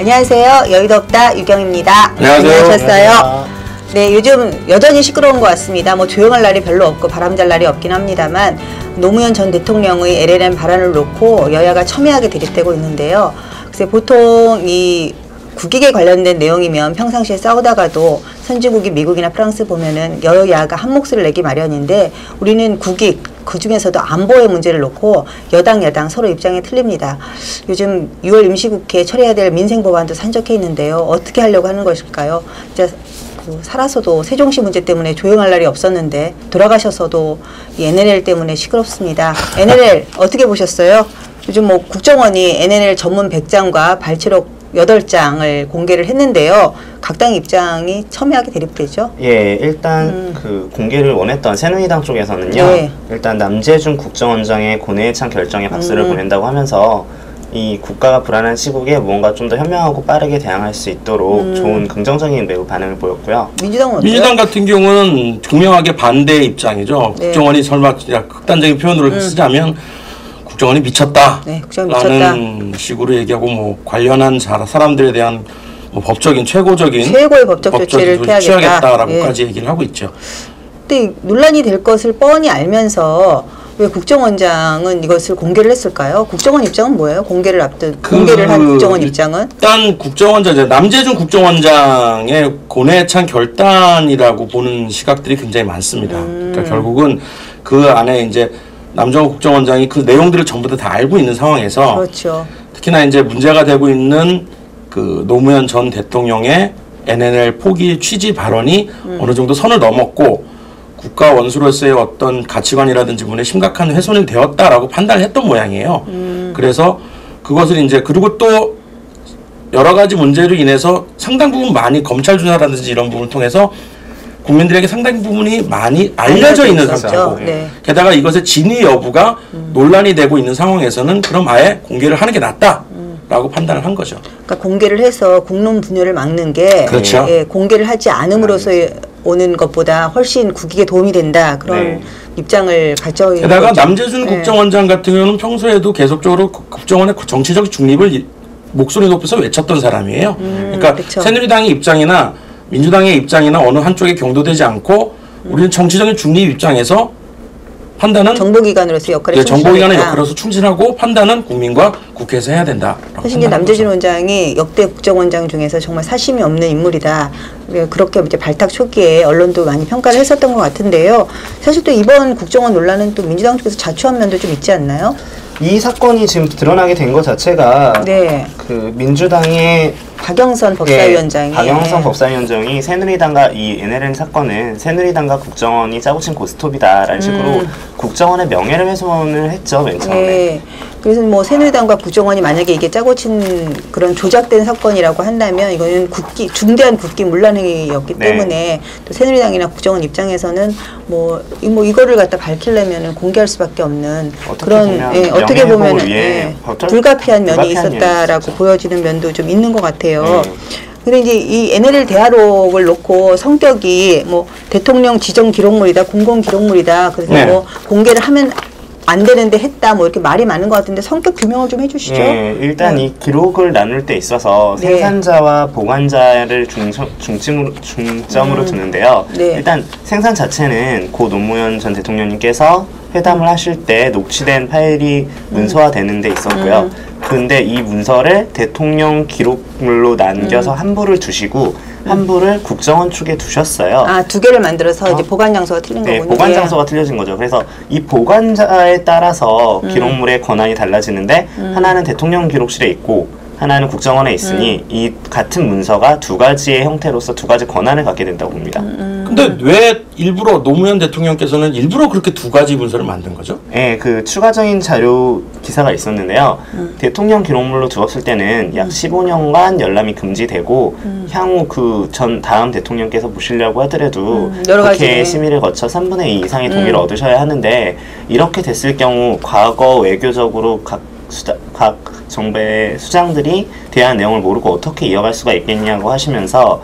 안녕하세요. 여의도 없다 유경입니다. 안녕하세요. 안녕하셨어요? 네, 요즘 여전히 시끄러운 것 같습니다. 뭐 조용할 날이 별로 없고 바람잘 날이 없긴 합니다만 노무현 전 대통령의 LLM 발언을 놓고 여야가 첨예하게 대립되고 있는데요. 그래서 보통 이 국익에 관련된 내용이면 평상시에 싸우다가도 선진국이 미국이나 프랑스 보면은 여야가 한 목소리를 내기 마련인데 우리는 국익, 그 중에서도 안보의 문제를 놓고 여당, 야당 서로 입장이 틀립니다. 요즘 6월 임시국회 처리해야 될 민생법안도 산적해 있는데요. 어떻게 하려고 하는 것일까요? 진짜 살아서도 세종시 문제 때문에 조용할 날이 없었는데 돌아가셔서도 이 NLL 때문에 시끄럽습니다. NLL 어떻게 보셨어요? 요즘 뭐 국정원이 NLL 전문 100장과 발췌록 8장을 공개를 했는데요. 각 당 입장이 첨예하게 대립되죠. 예, 일단 그 공개를 원했던 새누리당 쪽에서는요. 네. 일단 남재준 국정원장의 고뇌에 찬 결정에 박수를 보낸다고 하면서 이 국가가 불안한 시국에 무언가 좀 더 현명하고 빠르게 대응할 수 있도록 좋은 긍정적인 매우 반응을 보였고요. 민주당은 어때요? 민주당 같은 경우는 분명하게 반대 입장이죠. 네. 국정원이 설마 극단적인 표현으로 쓰자면 국정원이 미쳤다. 네, 국정원이 미쳤다. 라는 식으로 얘기하고 뭐 관련한 사람들에 대한 뭐 법적인 최고의 법적 조치를 취하겠다라고까지 얘기를 하고 있죠. 근데 논란이 될 것을 뻔히 알면서 왜 국정원장은 이것을 공개를 했을까요? 국정원 입장은 뭐예요? 공개를 한 국정원 입장은? 일단 국정원장, 남재준 국정원장의 고뇌에 찬 결단이라고 보는 시각들이 굉장히 많습니다. 그러니까 결국은 그 안에 이제 남정호 국정원장이 그 내용들을 전부 다 알고 있는 상황에서 그렇죠. 특히나 이제 문제가 되고 있는 그 노무현 전 대통령의 NLL 포기 취지 발언이 어느 정도 선을 넘었고 국가 원수로서의 어떤 가치관이라든지 문에 심각한 훼손이 되었다라고 판단을 했던 모양이에요. 그래서 그것을 이제 그리고 또 여러 가지 문제로 인해서 상당 부분 많이 검찰 조사라든지 이런 부분을 통해서 국민들에게 상당 부분이 많이 알려져 있는 상태고 네. 게다가 이것의 진위 여부가 논란이 되고 있는 상황에서는 그럼 아예 공개를 하는 게 낫다라고 판단을 한 거죠. 그러니까 공개를 해서 국론 분열을 막는 게 그렇죠. 예, 공개를 하지 않음으로써 오는 것보다 훨씬 국익에 도움이 된다. 그런 입장을 가져 있는 게다가 거죠. 남재준 국정원장 같은 경우는 평소에도 계속적으로 국정원의 정치적 중립을 목소리 높여서 외쳤던 사람이에요. 그러니까 그쵸. 새누리당의 입장이나 민주당의 입장이나 어느 한쪽에 경도되지 않고 우리는 정치적인 중립 입장에서 판단은 정보기관으로서 역할을 정보기관의 역할로서 충실하고 판단은 국민과 국회에서 해야 된다. 사실 이제 남재준 원장이 역대 국정원장 중에서 정말 사심이 없는 인물이다. 그렇게 이제 발탁 초기에 언론도 많이 평가를 했었던 것 같은데요. 사실 또 이번 국정원 논란은 또 민주당 쪽에서 자초한 면도 좀 있지 않나요? 이 사건이 지금 드러나게 된 것 자체가 네. 그 민주당의 박영선 법사위원장이 박영선 법사위원장이 새누리당과 이 NLL 사건은 새누리당과 국정원이 짜고 친 고스톱이다라는 식으로 국정원의 명예를 훼손을 했죠, 맨 처음에. 네. 그래서 뭐 새누리당과 국정원이 만약에 이게 짜고 친 그런 조작된 사건이라고 한다면 이거는 중대한 국기 문란행위였기 때문에 또 새누리당이나 국정원 입장에서는 뭐 이거를 갖다 밝히려면은 공개할 수밖에 없는 그런 어떻게 보면 불가피한 면이 있었다라고 보여지는 면도 좀 있는 것 같아요. 근데 이제 이 NLL 대화록을 놓고 성격이 뭐 대통령 지정 기록물이다, 공공 기록물이다. 그래서 뭐 공개를 하면 안 되는데 했다, 뭐 이렇게 말이 많은 것 같은데 성격 규명을 좀 해주시죠. 네, 일단 이 기록을 나눌 때 있어서 생산자와 보관자를 중점으로 두는데요. 일단 생산 자체는 고 노무현 전 대통령님께서 회담을 하실 때 녹취된 파일이 문서화되는 데 있었고요. 근데 이 문서를 대통령 기록물로 남겨서 한 부를 두시고 한 부를 국정원 측에 두셨어요. 아, 두 개를 만들어서 이제 보관 장소가 틀린 거군요. 보관 장소가 틀려진 거죠. 그래서 이 보관자에 따라서 기록물의 권한이 달라지는데 하나는 대통령 기록실에 있고 하나는 국정원에 있으니 이 같은 문서가 두 가지의 형태로서 두 가지 권한을 갖게 된다고 봅니다. 근데 왜 일부러 노무현 대통령께서는 일부러 그렇게 두 가지 문서를 만든 거죠? 네, 그 추가적인 자료 기사가 있었는데요. 대통령 기록물로 두었을 때는 약 15년간 열람이 금지되고 향후 그 다음 대통령께서 보시려고 하더라도 국회 심의를 거쳐 3분의 2 이상의 동의를 얻으셔야 하는데 이렇게 됐을 경우 과거 외교적으로 각 정부의 수장들이 대한 내용을 모르고 어떻게 이어갈 수가 있겠냐고 하시면서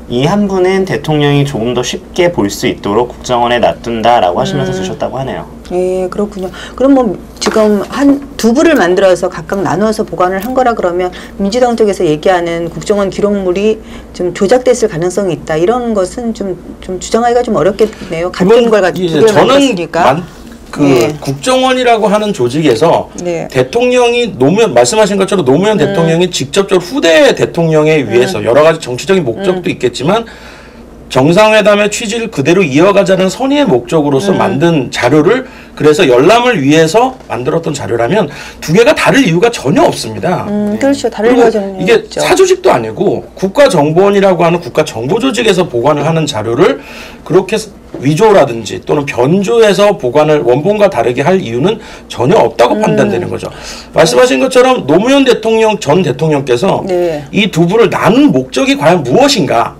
이 한 분은 대통령이 조금 더 쉽게 볼 수 있도록 국정원에 놔둔다라고 하시면서 주셨다고 하네요. 예, 그렇군요. 그럼 뭐 지금 두 부를 만들어서 각각 나누어서 보관을 한 거라 그러면 민주당 쪽에서 얘기하는 국정원 기록물이 좀 조작됐을 가능성이 있다. 이런 것은 좀 주장하기가 좀 어렵겠네요. 같은 걸 가지고 두 개를 만들었으니까. 네. 국정원이라고 하는 조직에서 네. 대통령이 말씀하신 것처럼 노무현 대통령이 직접적으로 후대 대통령에 의해서 여러 가지 정치적인 목적도 있겠지만 정상회담의 취지를 그대로 이어가자는 선의의 목적으로서 만든 자료를 그래서 열람을 위해서 만들었던 자료라면 두 개가 다를 이유가 전혀 없습니다. 그렇죠. 다를 이유가 전혀 이게 없죠. 사조직도 아니고 국가정보원이라고 하는 국가정보조직에서 보관을 하는 자료를 그렇게 위조라든지 또는 변조해서 보관을 원본과 다르게 할 이유는 전혀 없다고 판단되는 거죠. 말씀하신 것처럼 노무현 대통령 전 대통령께서 네. 이 두 부를 나눈 목적이 과연 무엇인가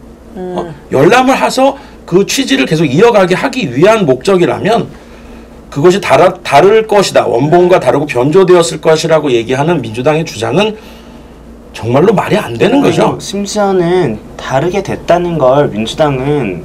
열람을 해서 그 취지를 계속 이어가게 하기 위한 목적이라면 그것이 다를 것이다. 원본과 다르고 변조되었을 것이라고 얘기하는 민주당의 주장은 정말로 말이 안 되는 거죠. 심지어는 다르게 됐다는 걸 민주당은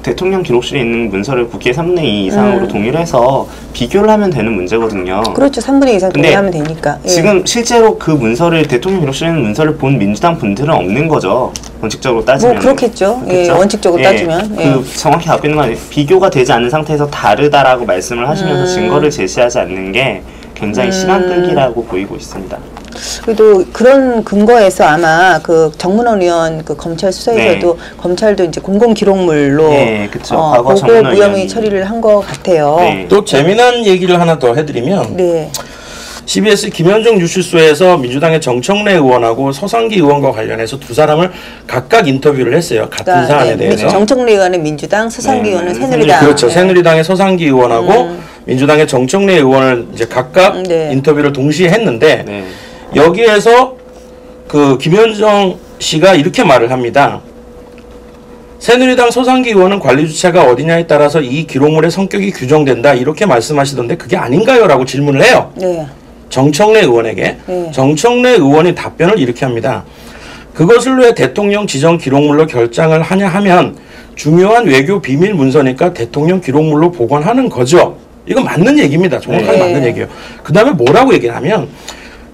대통령 기록실에 있는 문서를 국회 3분의 2 이상으로 동일해서 비교를 하면 되는 문제거든요. 그렇죠. 3분의 2 이상 동일하면 되니까. 예. 지금 실제로 그 문서를 대통령 기록실에 있는 문서를 본 민주당 분들은 없는 거죠. 원칙적으로 따지면. 뭐 그렇겠죠. 예, 원칙적으로 따지면. 예. 정확히 갖고 있는 건 비교가 되지 않은 상태에서 다르다라고 말씀을 하시면서 증거를 제시하지 않는 게 굉장히 시간 끌기라고 보이고 있습니다. 그래도 그런 근거에서 아마 그 정문원 의원 그 검찰 수사에서도 검찰도 이제 공공 기록물로 보고 무혐의 처리를 한 것 같아요. 네. 또 재미난 얘기를 하나 더 해드리면 CBS 김현정 뉴스쇼에서 민주당의 정청래 의원하고 서상기 의원과 관련해서 두 사람을 각각 인터뷰를 했어요. 같은 사안에 대해서. 정청래 의원은 민주당, 서상기 의원은 새누리당. 그렇죠. 새누리당의 서상기 의원하고 민주당의 정청래 의원을 이제 각각 인터뷰를 동시에 했는데 여기에서 그 김현정 씨가 이렇게 말을 합니다. 새누리당 서상기 의원은 관리 주체가 어디냐에 따라서 이 기록물의 성격이 규정된다 이렇게 말씀하시던데 그게 아닌가요? 라고 질문을 해요. 정청래 의원에게. 정청래 의원이 답변을 이렇게 합니다. 그것을 왜 대통령 지정 기록물로 결장을 하냐 하면 중요한 외교 비밀 문서니까 대통령 기록물로 보관하는 거죠. 이건 맞는 얘기입니다. 정확하게 맞는 얘기예요. 그 다음에 뭐라고 얘기를 하면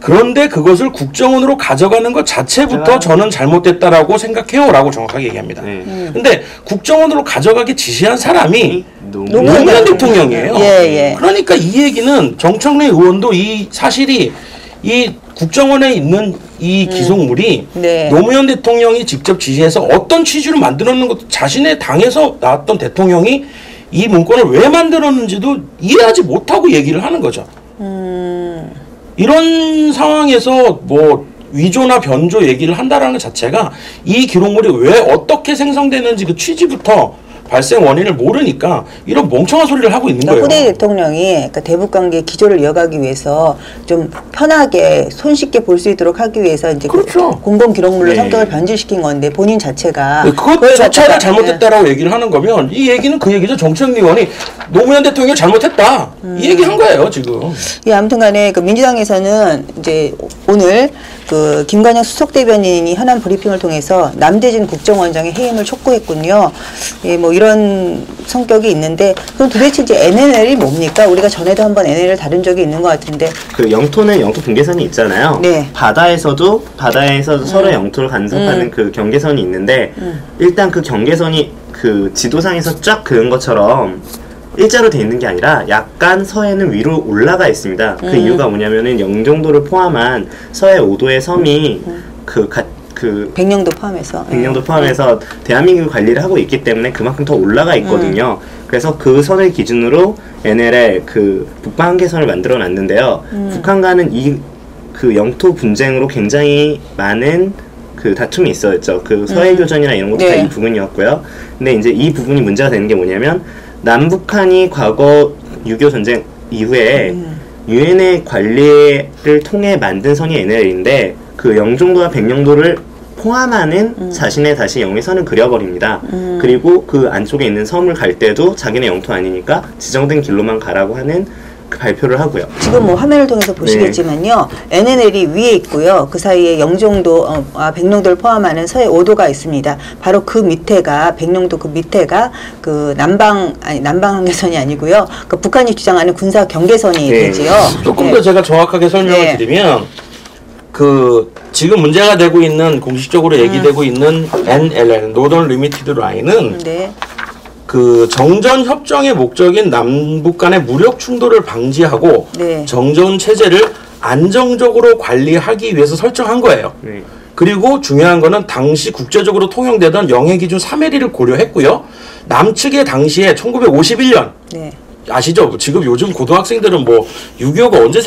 그런데 그것을 국정원으로 가져가는 것 자체부터 저는 잘못됐다라고 생각해요 라고 정확하게 얘기합니다. 근데 국정원으로 가져가기 지시한 사람이 노무현 대통령이에요. 그러니까 이 얘기는 정청래 의원도 이 사실이 이 국정원에 있는 이 기속물이 노무현 대통령이 직접 지시해서 어떤 취지로 만들었는 것도 자신의 당에서 나왔던 대통령이 이 문건을 왜 만들었는지도 이해하지 못하고 얘기를 하는 거죠. 이런 상황에서 뭐 위조나 변조 얘기를 한다라는 것 자체가 이 기록물이 왜 어떻게 생성되는지 그 취지부터 발생 원인을 모르니까 이런 멍청한 소리를 하고 있는 거예요. 후대 대통령이 대북관계 기조를 이어가기 위해서 좀 편하게 손쉽게 볼 수 있도록 하기 위해서 이제 공공 기록물로 성격을 변질시킨 건데 본인 자체가 그것 자체가 잘못됐다라고 얘기를 하는 거면 이 얘기는 그 얘기죠. 정청래 의원이 노무현 대통령이 잘못했다 이 얘기한 거예요 지금. 예, 아무튼간에 그 민주당에서는 이제 오늘 그 김관영 수석 대변인이 현안 브리핑을 통해서 남대진 국정원장의 해임을 촉구했군요. 예, 뭐 이런 성격이 있는데 그럼 도대체 이제 NNL이 뭡니까? 우리가 전에도 한번 NNL을 다룬 적이 있는 것 같은데 그 영토는 영토 분계선이 있잖아요. 바다에서 서로의 영토를 간섭하는 그 경계선이 있는데 일단 그 경계선이 그 지도상에서 쫙 그은 것처럼 일자로 돼 있는 게 아니라 약간 서해는 위로 올라가 있습니다. 그 이유가 뭐냐면은 영종도를 포함한 서해 5도의 섬이 백령도 포함해서 대한민국이 관리를 하고 있기 때문에 그만큼 더 올라가 있거든요. 그래서 그 선을 기준으로 NLL 그 북방 한계선을 만들어 놨는데요. 북한과는 그 영토 분쟁으로 굉장히 많은 그 다툼이 있었죠. 그 서해 교전이나 이런 것도 다 이 부분이었고요. 근데 이제 이 부분이 문제가 되는 게 뭐냐면 남북한이 과거 6.25 전쟁 이후에 유엔의 관리를 통해 만든 선이 NLL인데 그 영종도와 백령도를 포함하는 자신의 다시 영의 선을 그려버립니다. 그리고 그 안쪽에 있는 섬을 갈 때도 자기네 영토 아니니까 지정된 길로만 가라고 하는 발표를 하고요. 지금 뭐 화면을 통해서 보시겠지만요. NNL이 위에 있고요. 그 사이에 영종도, 백령도를 포함하는 서해 5도가 있습니다. 바로 그 밑에가, 백령도 그 밑에가 그 남방 한계선이 아니고요. 그 북한이 주장하는 군사 경계선이 되지요. 조금 더 제가 정확하게 설명을 드리면 그 지금 문제가 되고 있는 공식적으로 얘기되고 있는 NLL, Northern Limited Line은 그 정전 협정의 목적인 남북 간의 무력 충돌을 방지하고 정전 체제를 안정적으로 관리하기 위해서 설정한 거예요. 그리고 중요한 거는 당시 국제적으로 통용되던 영해 기준 3LE를 고려했고요. 남측의 당시에 1951년 아시죠? 지금 요즘 고등학생들은 뭐 6.25가 언제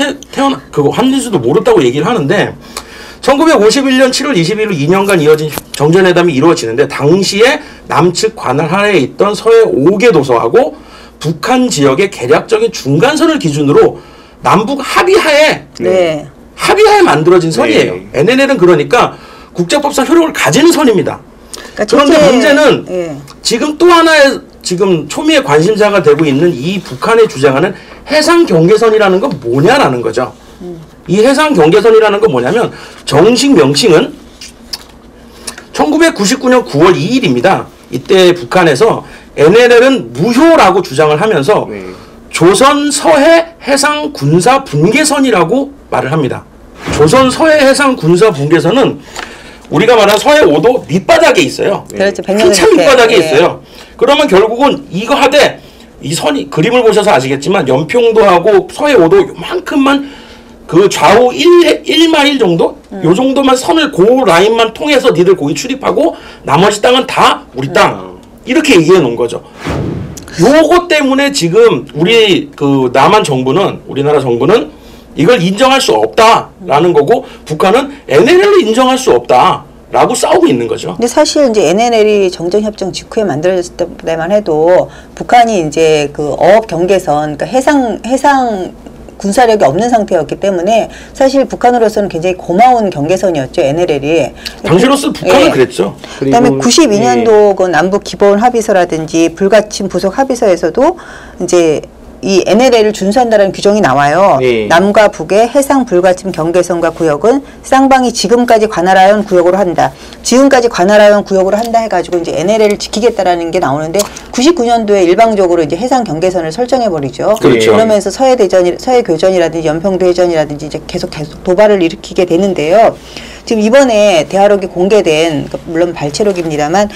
그거 한지수도 모른다고 얘기를 하는데 1951년 7월 20일 후 2년간 이어진 정전회담이 이루어지는데 당시에 남측 관할 하에 있던 서해 5개 도서하고 북한 지역의 개략적인 중간선을 기준으로 남북 합의하에 만들어진 선이에요. NNL은 그러니까 국제법상 효력을 가지는 선입니다. 그러니까 그런데 문제는 지금 또 하나의 지금 초미의 관심사가 되고 있는 이 북한이 주장하는 해상 경계선이라는 건 뭐냐라는 거죠. 이 해상 경계선이라는 건 뭐냐면 정식 명칭은 1999년 9월 2일입니다. 이때 북한에서 NLL은 무효라고 주장을 하면서 조선 서해 해상 군사 분계선이라고 말을 합니다. 조선 서해 해상 군사 분계선은 우리가 말한 서해 5도 밑바닥에 있어요. 그렇죠. 한참 밑바닥에 있어요. 그러면 결국은 이거 하되 이 선이 그림을 보셔서 아시겠지만 연평도하고 서해 5도 요만큼만 그 좌우 1마일 정도? 요 정도만 선을 그 라인만 통해서 니들 거기 출입하고 나머지 땅은 다 우리 땅. 이렇게 얘기해 놓은 거죠. 요거 때문에 지금 우리 그 남한 정부는 우리나라 정부는 이걸 인정할 수 없다라는 거고 북한은 NLL을 인정할 수 없다라고 싸우고 있는 거죠. 근데 사실 이제 NNL이 정전협정 직후에 만들어졌을 때만 해도 북한이 이제 그 어업 경계선, 그러니까 해상 군사력이 없는 상태였기 때문에 사실 북한으로서는 굉장히 고마운 경계선이었죠, NLL이. 당시로서 북한은 그랬죠. 그다음에 92년도 그 남북 기본 합의서라든지 불가침 부속 합의서에서도 이제 이 NLL을 준수한다는 규정이 나와요. 남과 북의 해상 불가침 경계선과 구역은 쌍방이 지금까지 관할하던 구역으로 한다. 지금까지 관할하던 구역으로 한다 해가지고 이제 NLL을 지키겠다라는 게 나오는데 99년도에 일방적으로 이제 해상 경계선을 설정해 버리죠. 그렇죠. 그러면서 서해 교전이라든지 연평도 해전이라든지 이제 계속 도발을 일으키게 되는데요. 지금 이번에 대화록이 공개된, 물론 발췌록입니다만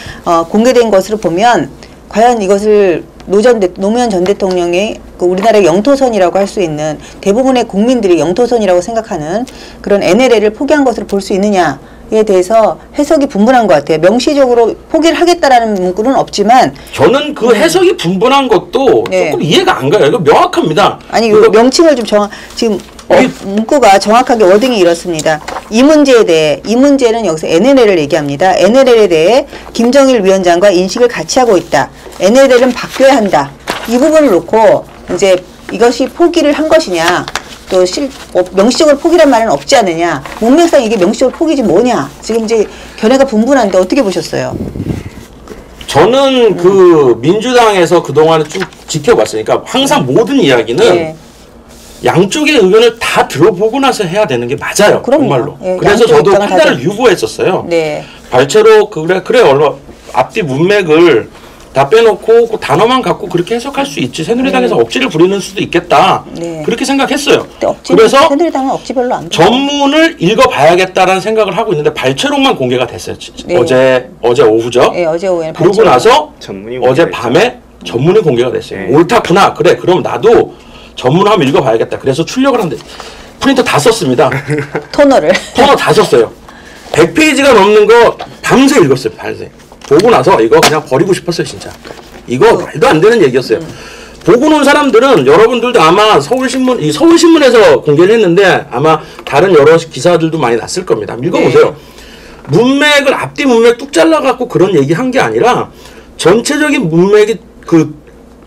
공개된 것으로 보면 과연 이것을 노무현 전 대통령의 그 우리나라의 영토선이라고 할 수 있는 대부분의 국민들이 영토선이라고 생각하는 그런 NLL을 포기한 것으로 볼 수 있느냐에 대해서 해석이 분분한 것 같아요. 명시적으로 포기를 하겠다라는 문구는 없지만 저는 그 해석이 분분한 것도 조금 이해가 안 가요. 이거 명확합니다. 아니, 요 명칭을 좀 지금 문구가 정확하게 워딩이 이렇습니다. 이 문제는 여기서 NLL을 얘기합니다. NLL에 대해 김정일 위원장과 인식을 같이 하고 있다. NLL은 바뀌어야 한다. 이 부분을 놓고 이제 이것이 포기를 한 것이냐, 또 명시적으로 포기란 말은 없지 않느냐, 문맥상 이게 명시적으로 포기지 뭐냐, 지금 이제 견해가 분분한데 어떻게 보셨어요? 저는 그 민주당에서 그동안 쭉 지켜봤으니까 항상 모든 이야기는 양쪽의 의견을 다 들어보고 나서 해야 되는 게 맞아요. 그럼요. 정말로. 그래서 저도 판단을 유보했었어요. 발췌로 그래 얼마 앞뒤 문맥을 다 빼놓고 그 단어만 갖고 그렇게 해석할 수 있지. 새누리당에서 억지를 부리는 수도 있겠다. 그렇게 생각했어요. 그래서 새누리당은 억지 별로 안 전문을 읽어봐야겠다라는 생각을 하고 있는데 발췌록만 공개가 됐어요. 어제 오후죠. 어제 오후에. 그러고 나서 전문이 어제 밤에 전문이 공개가 됐어요. 옳다구나. 그래. 그럼 나도 전문 한번 읽어봐야겠다. 그래서 출력을 하는데 프린터 다 썼습니다. 토너 다 썼어요. 100페이지가 넘는 거 밤새 읽었어요. 밤새. 보고 나서 이거 그냥 버리고 싶었어요. 진짜. 이거 말도 안 되는 얘기였어요. 보고 놓은 사람들은 여러분들도 아마 서울신문에서 공개를 했는데 아마 다른 여러 기사들도 많이 났을 겁니다. 읽어보세요. 문맥을 앞뒤 문맥 뚝 잘라갖고 그런 얘기 한 게 아니라 전체적인 문맥이 그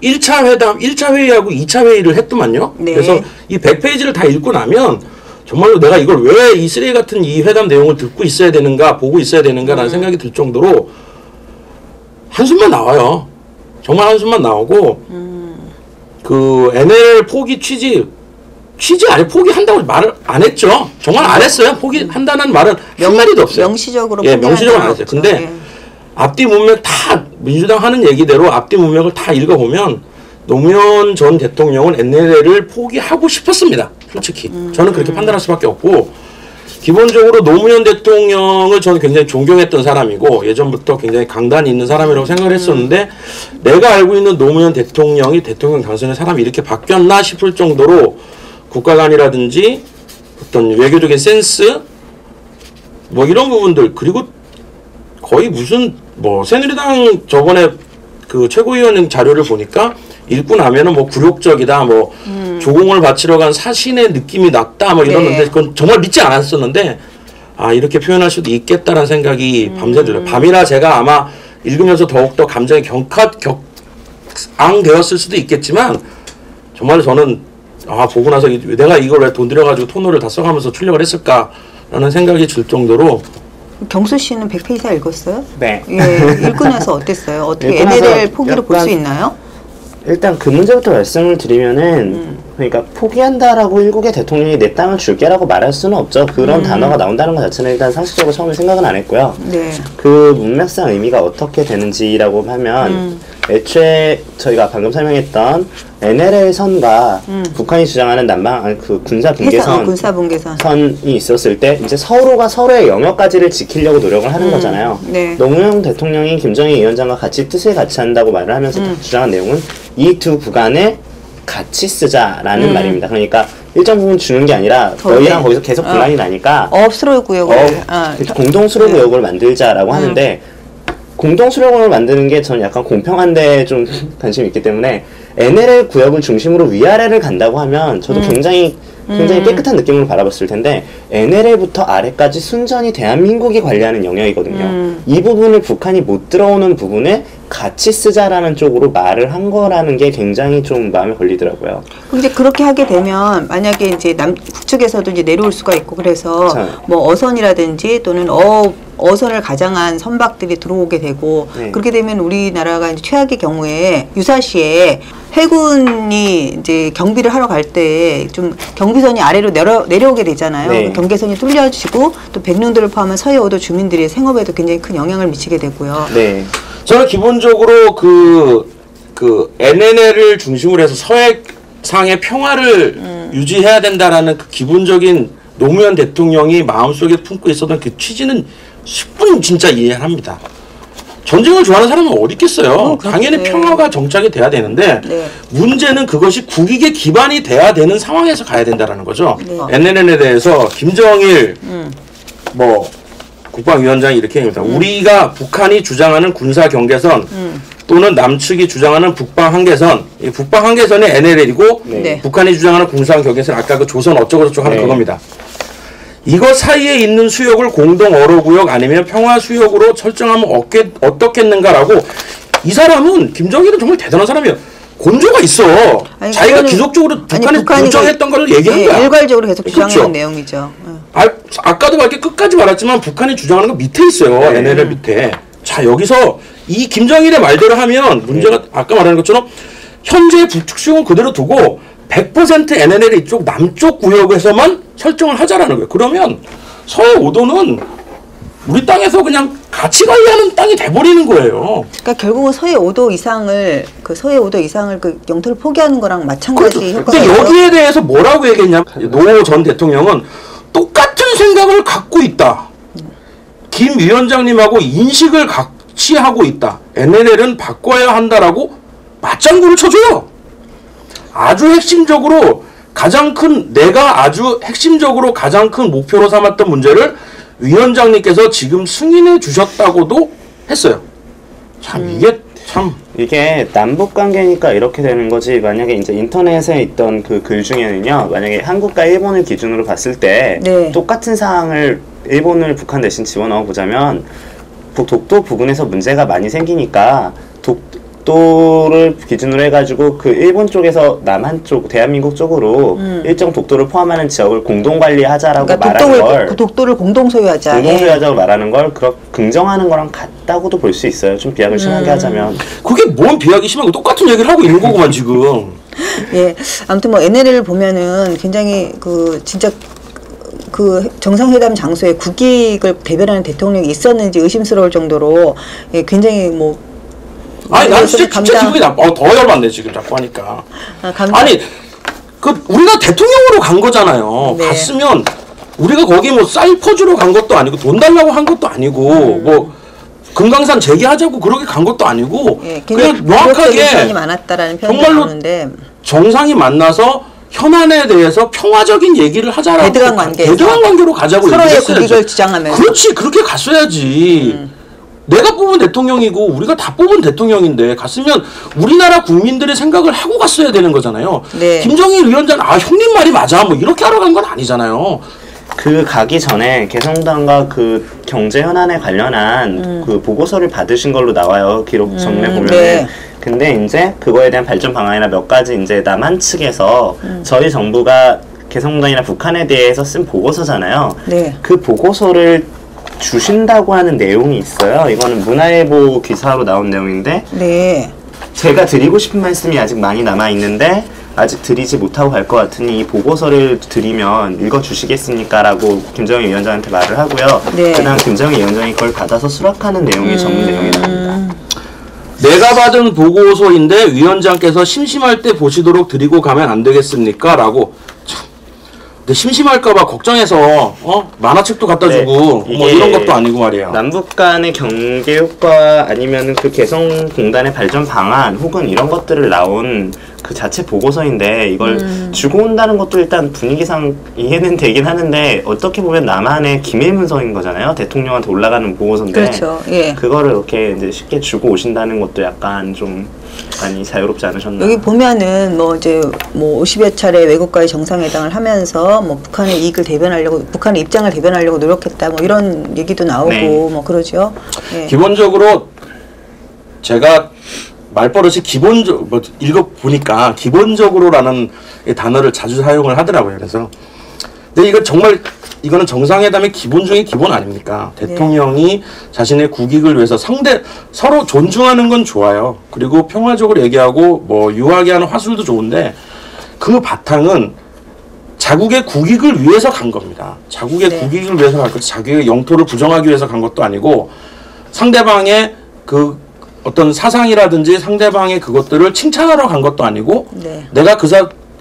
1차 회담, 1차 회의하고 2차 회의를 했더만요. 그래서 이 100페이지를 다 읽고 나면 정말로 내가 이걸 왜 이 쓰레기 같은 이 회담 내용을 듣고 있어야 되는가, 보고 있어야 되는가라는 생각이 들 정도로 한숨만 나와요. 정말 한숨만 나오고 그 NLL 포기 취지 아니 포기한다고 말을 안 했죠. 정말 안 했어요. 포기한다는 말은 한마디도 없어요. 명시적으로 예, 명시적으로 안 했어요. 근데 예. 앞뒤 문맥 다 민주당 하는 얘기대로 앞뒤 문맥을 다 읽어보면 노무현 전 대통령은 NLL을 포기하고 싶었습니다. 솔직히 저는 그렇게 판단할 수밖에 없고, 기본적으로 노무현 대통령을 저는 굉장히 존경했던 사람이고 예전부터 굉장히 강단이 있는 사람이라고 생각을 했었는데, 내가 알고 있는 노무현 대통령이 대통령 당선인 사람이 이렇게 바뀌었나 싶을 정도로 국가관이라든지 어떤 외교적인 센스 뭐 이런 부분들, 그리고 거의 무슨 뭐 새누리당 저번에 그 최고위원 자료를 보니까 읽고 나면은 뭐 굴욕적이다, 뭐 조공을 바치러 간 사신의 느낌이 났다, 뭐 이러는데 그건 정말 믿지 않았었는데, 아 이렇게 표현할 수도 있겠다라는 생각이 밤새 들어요. 밤이라 제가 아마 읽으면서 더욱더 감정이 격앙되었을 수도 있겠지만, 정말 저는 보고 나서 내가 이걸 왜 돈 들여가지고 토너를 다 써가면서 출력을 했을까라는 생각이 들 정도로. 경수 씨는 100페이지 이상 읽었어요? 네. 예, 읽고 나서 어땠어요? 어떻게 NLL 포기를 볼 수 있나요? 일단 그 문제부터 말씀을 드리면은 그러니까 포기한다라고 일국의 대통령이 내 땅을 줄게라고 말할 수는 없죠. 그런 단어가 나온다는 것 자체는 일단 상식적으로 처음에 생각은 안 했고요. 네. 그 문맥상 의미가 어떻게 되는지라고 하면 애초에 저희가 방금 설명했던 NLL 선과 북한이 주장하는 그 군사 분계선 선이 있었을 때 이제 서로가 서로의 영역까지를 지키려고 노력을 하는 거잖아요. 네. 노무현 대통령이 김정일 위원장과 같이 뜻을 같이 한다고 말을 하면서 주장한 내용은 이 두 구간에 같이 쓰자라는 말입니다. 그러니까 일정 부분 주는 게 아니라 너희랑 거기서 계속 분란이 나니까 수로 구역을 공동 수로 구역을 만들자라고 하는데, 공동 수로구역을 만드는 게 저는 약간 공평한데 좀 관심이 있기 때문에 NLL 구역을 중심으로 위아래를 간다고 하면 저도 굉장히 깨끗한 느낌으로 바라봤을 텐데, NLL부터 아래까지 순전히 대한민국이 관리하는 영역이거든요. 이 부분을 북한이 못 들어오는 부분에 같이 쓰자라는 쪽으로 말을 한 거라는 게 굉장히 좀 마음에 걸리더라고요. 근데 그렇게 하게 되면 만약에 이제 북측에서도 이제 내려올 수가 있고, 그래서 뭐 어선이라든지 또는 어선을 가장한 선박들이 들어오게 되고, 그렇게 되면 우리나라가 이제 최악의 경우에 유사시에 해군이 이제 경비를 하러 갈 때 좀 경비선이 아래로 내려오게 되잖아요. 경계선이 뚫려지고 또 백령도를 포함한 서해 5도 주민들의 생업에도 굉장히 큰 영향을 미치게 되고요. 네. 저는 기본적으로 그 NLL을 중심으로 해서 서해상의 평화를 유지해야 된다라는 그 기본적인 노무현 대통령이 마음속에 품고 있었던 그 취지는 10분 진짜 이해를 합니다. 전쟁을 좋아하는 사람은 어디 있겠어요. 당연히 평화가 정착이 돼야 되는데, 문제는 그것이 국익의 기반이 돼야 되는 상황에서 가야 된다는 거죠. NLL에 대해서 김정일 뭐 국방위원장이 이렇게 얘기합니다. 우리가 북한이 주장하는 군사 경계선 또는 남측이 주장하는 북방 한계선, 이 북방 한계선이 NLL이고 북한이 주장하는 군사 경계선, 아까 그 조선 어쩌고저쩌고 하는 그겁니다. 이것 사이에 있는 수역을 공동 어로구역 아니면 평화 수역으로 설정하면 어떻겠는가라고. 이 사람은, 김정일은 정말 대단한 사람이에요. 곤조가 있어. 아니, 자기가 기속적으로 북한이 주장했던 걸 얘기한 거야. 일괄적으로 계속 주장하는 그렇죠. 내용이죠. 아까도 이렇게 끝까지 말했지만 북한이 주장하는 거 밑에 있어요. NLL 밑에. 자, 여기서 이 김정일의 말대로 하면 문제가 아까 말한 것처럼 현재 북측 수용을 그대로 두고 100% NLL 이쪽 남쪽 구역에서만 설정을 하자라는 거예요. 그러면 서해 5도는 우리 땅에서 그냥 같이 관리하는 땅이 돼버리는 거예요. 그러니까 결국은 서해 5도 이상을 그 영토를 포기하는 거랑 마찬가지 효과가. 근데 여기에 대해서 뭐라고 얘기했냐면, 노 전 대통령은 똑같은 생각을 갖고 있다. 김 위원장님하고 인식을 같이 하고 있다. NLL은 바꿔야 한다라고 맞장구를 쳐줘요. 아주 핵심적으로 내가 아주 핵심적으로 가장 큰 목표로 삼았던 문제를 위원장님께서 지금 승인해 주셨다고도 했어요. 이게 남북 관계니까 이렇게 되는 거지, 만약에 이제 인터넷에 있던 그 글 중에는요, 만약에 한국과 일본을 기준으로 봤을 때 똑같은 사항을 일본을 북한 대신 집어넣어 보자면 독도 부분에서 문제가 많이 생기니까 독도를 기준으로 해가지고 그 일본 쪽에서 남한 쪽, 대한민국 쪽으로 일정 독도를 포함하는 지역을 공동 관리하자라고 그러니까 말하는 걸, 독도를 공동 소유하자. 공동 소유하자고 말하는 걸 긍정하는 거랑 같다고도 볼 수 있어요. 좀 비약을 심하게 하자면. 그게 뭔 비약이 심하고 똑같은 얘기를 하고 있는 거구만 지금. 예, 아무튼 뭐 NLL을 보면은 굉장히 그 진짜 그 정상회담 장소에 국익을 대변하는 대통령이 있었는지 의심스러울 정도로 예, 굉장히 뭐 아니 난 진짜 기분이 나빠. 더 열받네 지금 자꾸 하니까. 아니 그 우리가 대통령으로 간 거잖아요. 네. 갔으면 우리가 거기 뭐 사이퍼주로 간 것도 아니고 돈 달라고 한 것도 아니고 뭐 금강산 재개하자고 그렇게 간 것도 아니고 예, 그냥 명확하게 많았다라는 정말로 나오는데. 정상이 만나서 현안에 대해서 평화적인 얘기를 하자라고 대등한 관계로 가자고 서로의 국익을 주장하면서 그렇지 그렇게 갔어야지. 내가 뽑은 대통령이고 우리가 다 뽑은 대통령인데 갔으면 우리나라 국민들의 생각을 하고 갔어야 되는 거잖아요. 네. 김정일 위원장은 아 형님 말이 맞아 뭐 이렇게 하러 간 건 아니잖아요. 그 가기 전에 개성당과 그 경제 현안에 관련한 그 보고서를 받으신 걸로 나와요. 기록 정리해 보면은. 네. 근데 이제 그거에 대한 발전 방안이나 몇 가지 이제 남한 측에서 저희 정부가 개성당이나 북한에 대해서 쓴 보고서잖아요. 네. 그 보고서를 주신다고 하는 내용이 있어요. 이거는 문화일보 기사로 나온 내용인데 네. 제가 드리고 싶은 말씀이 아직 많이 남아 있는데 아직 드리지 못하고 갈 것 같으니 이 보고서를 드리면 읽어주시겠습니까? 라고 김정일 위원장한테 말을 하고요. 네. 그다음 김정일 위원장이 그걸 받아서 수락하는 내용이 전문 내용이 나옵니다. 내가 받은 보고서인데 위원장께서 심심할 때 보시도록 드리고 가면 안 되겠습니까? 라고. 참. 근데 심심할까봐 걱정해서 만화책도 갖다 주고 네, 뭐 이런 것도 아니고 말이에요. 남북 간의 경계 효과 아니면 그 개성공단의 발전 방안 혹은 이런 것들을 나온 그 자체 보고서인데 이걸 주고 온다는 것도 일단 분위기상 이해는 되긴 하는데 어떻게 보면 남한의 기밀 문서인 거잖아요. 대통령한테 올라가는 보고서인데 그렇죠. 예. 그거를 이렇게 이제 쉽게 주고 오신다는 것도 약간 좀 많이 자유롭지 않으셨나. 여기 보면은 뭐 이제 뭐 50여 차례 외국과의 정상회담을 하면서 뭐 북한의 이익을 대변하려고 북한의 입장을 대변하려고 노력했다 뭐 이런 얘기도 나오고 네. 뭐 그러죠. 예. 기본적으로 제가 말버릇이 뭐 읽어보니까 기본적으로라는 이 단어를 자주 사용을 하더라고요. 그래서 근데 이거 정말 이거는 정상회담의 기본 중에 기본 아닙니까? 대통령이 자신의 국익을 위해서 서로 존중하는 건 좋아요. 그리고 평화적으로 얘기하고 뭐 유하게 하는 화술도 좋은데 그 바탕은 자국의 국익을 위해서 간 겁니다. 자국의 국익을 위해서 간 거지 자국의 영토를 부정하기 위해서 간 것도 아니고 상대방의 그 어떤 사상이라든지 상대방의 그것들을 칭찬하러 간 것도 아니고 내가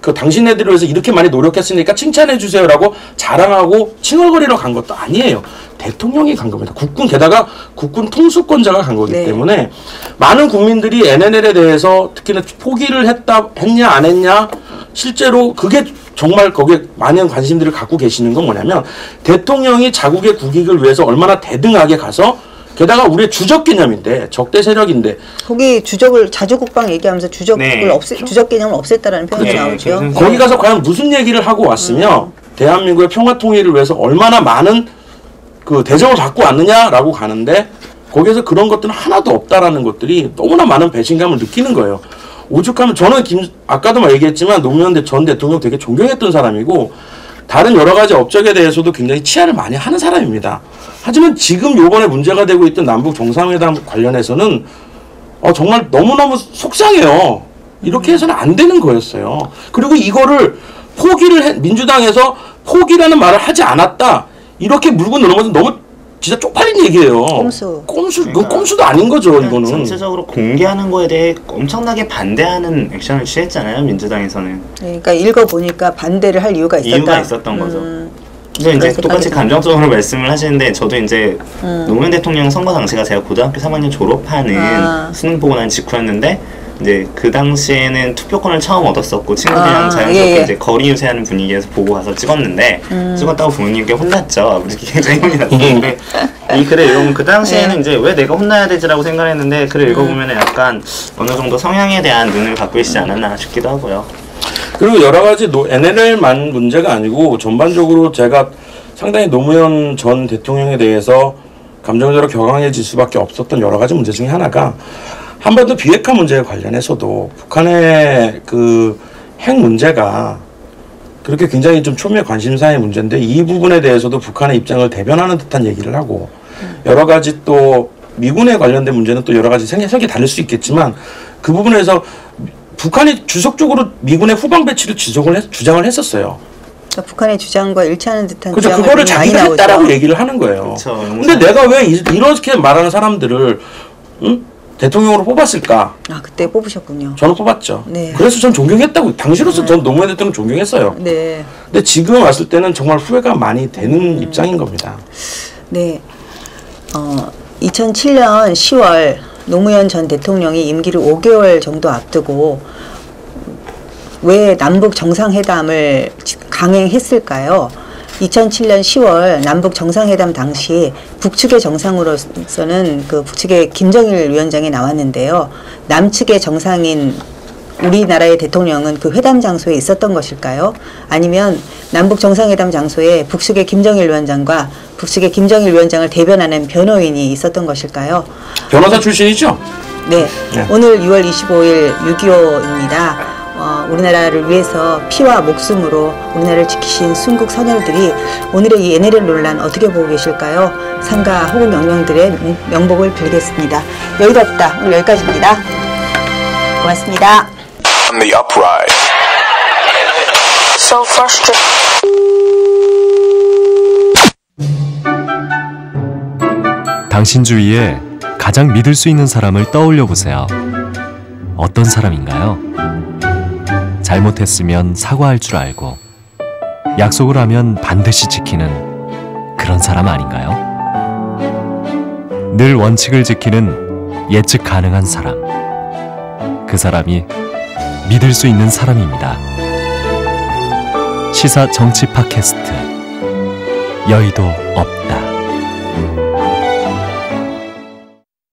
그 당신네들을 위해서 이렇게 많이 노력했으니까 칭찬해 주세요라고 자랑하고 칭얼거리러 간 것도 아니에요. 대통령이 간 겁니다. 게다가 국군 통수권자가 간 거기 때문에 많은 국민들이 NLL에 대해서 특히나 포기를 했냐 안 했냐 실제로 그게 정말 거기에 많은 관심들을 갖고 계시는 건 뭐냐면 대통령이 자국의 국익을 위해서 얼마나 대등하게 가서 게다가 우리의 주적 개념인데 적대 세력인데 거기 자주국방 얘기하면서 주적 개념을 없앴다라는 표현이 나오죠. 거기 가서 과연 무슨 얘기를 하고 왔으며 대한민국의 평화 통일을 위해서 얼마나 많은 그 대접을 받고 왔느냐라고 가는데 거기에서 그런 것들은 하나도 없다라는 것들이 너무나 많은 배신감을 느끼는 거예요. 오죽하면 저는 아까도 얘기했지만 노무현 전 대통령 되게 존경했던 사람이고 다른 여러 가지 업적에 대해서도 굉장히 치하를 많이 하는 사람입니다. 하지만 지금 요번에 문제가 되고 있던 남북 정상회담 관련해서는 정말 너무너무 속상해요. 이렇게 해서는 안 되는 거였어요. 그리고 이거를 민주당에서 포기라는 말을 하지 않았다. 이렇게 물고 넣는 것은 너무 진짜 쪽팔린 얘기예요. 이건 꼼수도 아닌 거죠, 이거는. 전체적으로 공개하는 거에 대해 엄청나게 반대하는 액션을 취했잖아요, 민주당에서는. 그러니까 읽어보니까 반대를 할 이유가 있었던 거죠. 그래서 이제 똑같이 감정적으로 말씀을 하시는데 저도 이제 노무현 대통령 선거 당시가 제가 고등학교 3학년 졸업하는 수능 보고 난 직후였는데 이제 그 당시에는 투표권을 처음 얻었었고 친구들이랑 자연스럽게 이제 거리 유세하는 분위기에서 보고 가서 찍었는데 찍었다고 부모님께 혼났죠. 아버지께 굉장히 혼이 났는데 이 글을 읽어보면 그 당시에는 이제 왜 내가 혼나야 되지라고 생각을 했는데 글을 읽어보면 약간 어느 정도 성향에 대한 눈을 갖고 계시지 않았나 싶기도 하고요. 그리고 여러 가지 NLL만 문제가 아니고 전반적으로 제가 상당히 노무현 전 대통령에 대해서 감정적으로 격앙해질 수밖에 없었던 여러 가지 문제 중에 하나가 한반도 비핵화 문제에 관련해서도 북한의 그 핵 문제가 그렇게 굉장히 좀 초미의 관심사의 문제인데 이 부분에 대해서도 북한의 입장을 대변하는 듯한 얘기를 하고 여러 가지 또 미군에 관련된 문제는 또 여러 가지 생각이 다를 수 있겠지만 그 부분에서 북한이 지속적으로 미군의 후방 배치를 주장을 했었어요. 그러니까 북한의 주장과 일치하는 듯한 그렇죠. 주장을 그거를 많이 자기가 나오죠. 했다라고 얘기를 하는 거예요. 그렇죠. 근데 내가 왜 이렇게 말하는 사람들을 대통령으로 뽑았을까? 아, 그때 뽑으셨군요. 저는 뽑았죠. 네. 그래서 전 존경했다고. 당시로서 전 노무현 대통령 존경했어요. 네. 근데 지금 왔을 때는 정말 후회가 많이 되는 입장인 겁니다. 네. 2007년 10월 노무현 전 대통령이 임기를 5개월 정도 앞두고 왜 남북 정상회담을 강행했을까요? 2007년 10월 남북 정상회담 당시 북측의 정상으로서는 그 북측의 김정일 위원장이 나왔는데요. 남측의 정상인 우리나라의 대통령은 그 회담 장소에 있었던 것일까요? 아니면 남북 정상회담 장소에 북측의 김정일 위원장과 북측의 김정일 위원장을 대변하는 변호인이 있었던 것일까요? 변호사 출신이죠? 네. 네. 오늘 6월 25일 6.25입니다. 우리나라를 위해서 피와 목숨으로 우리나라를 지키신 순국 선열들이 오늘의 이 NLL 논란 어떻게 보고 계실까요? 상가 혹은 명령들의 명복을 빌겠습니다. 여의도 없다. 오늘 여기까지입니다. 고맙습니다. On the uprise. So frustrated. 당신 주위에 가장 믿을 수 있는 사람을 떠올려 보세요. 어떤 사람인가요? 잘못했으면 사과할 줄 알고 약속을 하면 반드시 지키는 그런 사람 아닌가요? 늘 원칙을 지키는 예측 가능한 사람. 그 사람이 믿을 수 있는 사람입니다. 시사 정치 팟캐스트 여의도 없다.